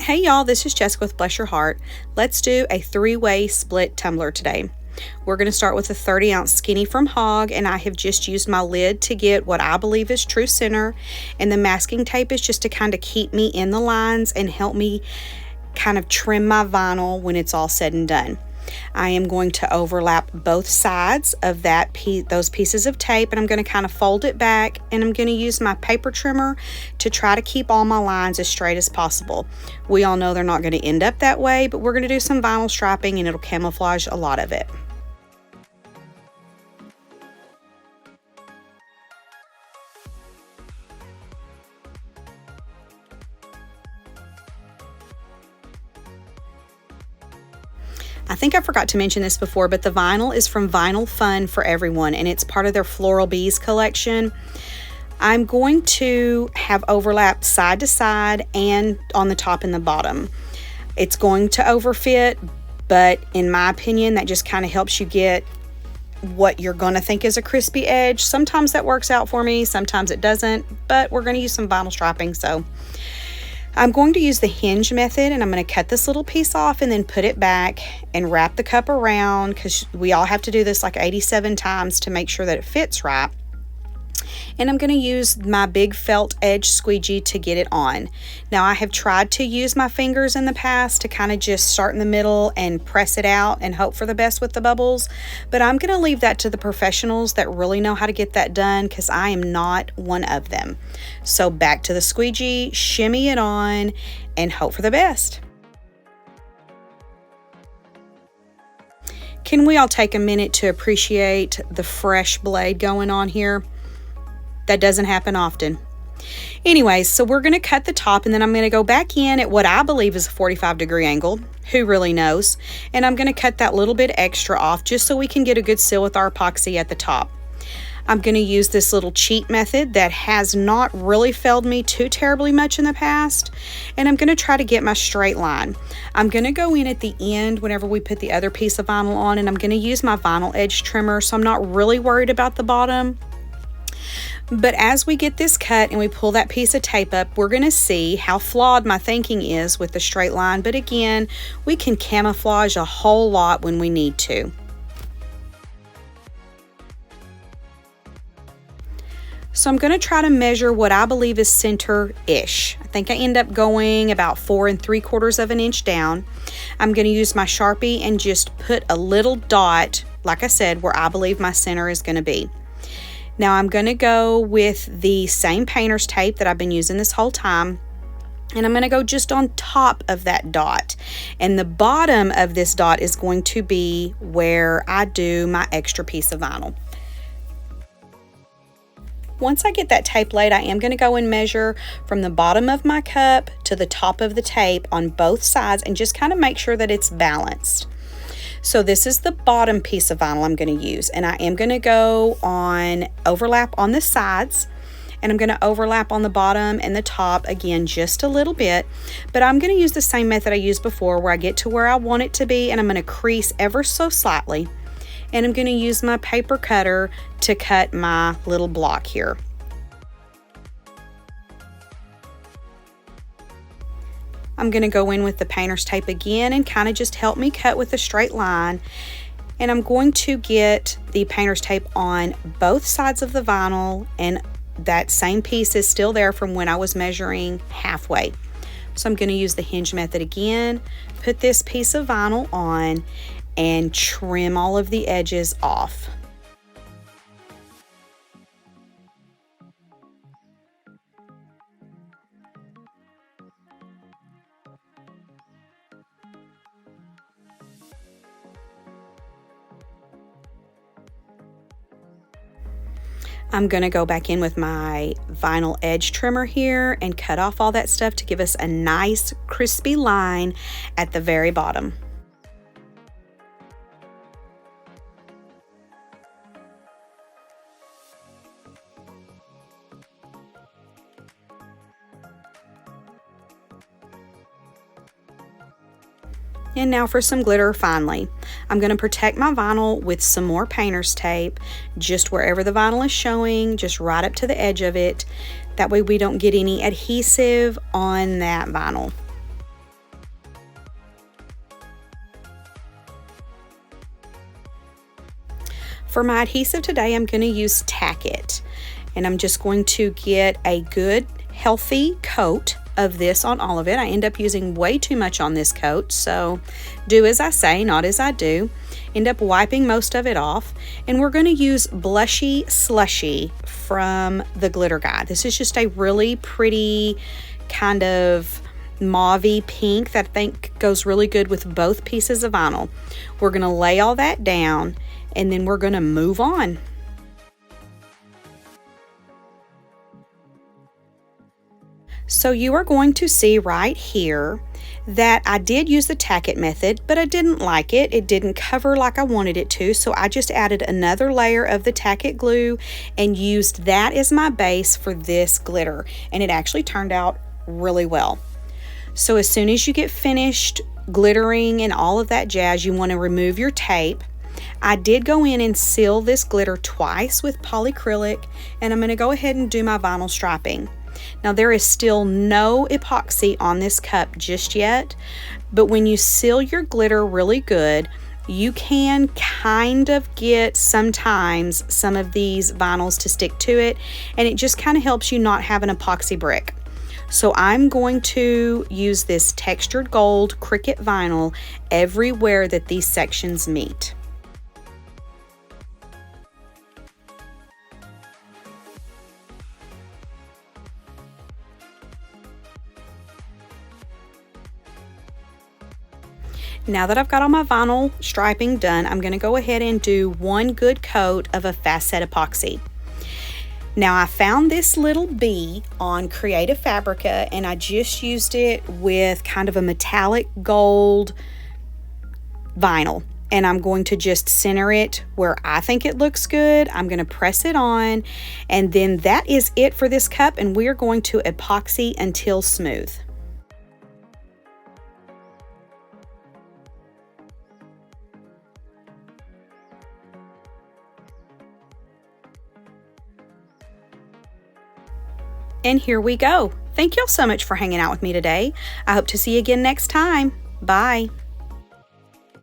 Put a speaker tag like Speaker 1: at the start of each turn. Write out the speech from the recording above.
Speaker 1: Hey y'all, this is Jessica with Bless Your Heart. Let's do a 3-way split tumbler today. We're going to start with a 30-ounce skinny from Hog, and I have just used my lid to get what I believe is true center, and the masking tape is just to kind of keep me in the lines and help me kind of trim my vinyl when it's all said and done. I am going to overlap both sides of those pieces of tape, and I'm going to kind of fold it back, and I'm going to use my paper trimmer to try to keep all my lines as straight as possible. We all know they're not going to end up that way, but we're going to do some vinyl striping and it'll camouflage a lot of it. I think I forgot to mention this before, but the vinyl is from Vinyl Fun for Everyone, and it's part of their Floral Bees collection. I'm going to have overlap side to side and on the top and the bottom. It's going to overfit, but in my opinion, that just kind of helps you get what you're going to think is a crispy edge. Sometimes that works out for me, sometimes it doesn't, but we're going to use some vinyl striping, so I'm going to use the hinge method, and I'm going to cut this little piece off and then put it back and wrap the cup around, because we all have to do this like 87 times to make sure that it fits right. And I'm going to use my big felt edge squeegee to get it on. Now, I have tried to use my fingers in the past to kind of just start in the middle and press it out and hope for the best with the bubbles, but I'm going to leave that to the professionals that really know how to get that done, because I am not one of them. So back to the squeegee, shimmy it on, and hope for the best. Can we all take a minute to appreciate the fresh blade going on here? That doesn't happen often. Anyways, so we're going to cut the top, and then I'm going to go back in at what I believe is a 45-degree angle. Who really knows? And I'm going to cut that little bit extra off just so we can get a good seal with our epoxy at the top. I'm going to use this little cheat method that has not really failed me too terribly much in the past, and I'm going to try to get my straight line. I'm going to go in at the end whenever we put the other piece of vinyl on, and I'm going to use my vinyl edge trimmer, so I'm not really worried about the bottom. But as we get this cut and we pull that piece of tape up, we're going to see how flawed my thinking is with the straight line. But again, we can camouflage a whole lot when we need to. So I'm going to try to measure what I believe is center-ish. I think I end up going about 4 3/4 of an inch down. I'm going to use my Sharpie and just put a little dot, like I said, where I believe my center is going to be. Now I'm going to go with the same painter's tape that I've been using this whole time, and I'm going to go just on top of that dot. And the bottom of this dot is going to be where I do my extra piece of vinyl. Once I get that tape laid, I am going to go and measure from the bottom of my cup to the top of the tape on both sides and just kind of make sure that it's balanced. So this is the bottom piece of vinyl I'm going to use, and I am going to go on overlap on the sides, and I'm going to overlap on the bottom and the top again just a little bit, but I'm going to use the same method I used before, where I get to where I want it to be, and I'm going to crease ever so slightly, and I'm going to use my paper cutter to cut my little block here. I'm going to go in with the painter's tape again and kind of just help me cut with a straight line. And I'm going to get the painter's tape on both sides of the vinyl, and that same piece is still there from when I was measuring halfway. So I'm going to use the hinge method again, put this piece of vinyl on, and trim all of the edges off. I'm going to go back in with my vinyl edge trimmer here and cut off all that stuff to give us a nice crispy line at the very bottom. And now for some glitter finally. I'm going to protect my vinyl with some more painter's tape, just wherever the vinyl is showing, just right up to the edge of it. That way we don't get any adhesive on that vinyl. For my adhesive today, I'm going to use Tack It, and I'm just going to get a good healthy coat of this on all of it. I end up using way too much on this coat, so do as I say, not as I do. End up wiping most of it off, and we're going to use Blushy Slushy from the Glitter Guide. This is just a really pretty kind of mauvey pink that I think goes really good with both pieces of vinyl. We're going to lay all that down, and then we're going to move on. So you are going to see right here that I did use the Tack It method, but I didn't like it. It didn't cover like I wanted it to, so I just added another layer of the Tack It glue and used that as my base for this glitter, and it actually turned out really well. So as soon as you get finished glittering and all of that jazz, you want to remove your tape. I did go in and seal this glitter twice with polyacrylic, and I'm going to go ahead and do my vinyl striping. Now there is still no epoxy on this cup just yet, but when you seal your glitter really good, you can kind of get sometimes some of these vinyls to stick to it, and it just kind of helps you not have an epoxy brick. So I'm going to use this textured gold Cricut vinyl everywhere that these sections meet. Now that I've got all my vinyl striping done, I'm going to go ahead and do one good coat of a fast set epoxy. Now I found this little bee on Creative Fabrica, and I just used it with kind of a metallic gold vinyl, and I'm going to just center it where I think it looks good. I'm going to press it on, and then that is it for this cup, and we are going to epoxy until smooth. And here we go. Thank y'all so much for hanging out with me today. I hope to see you again next time. Bye.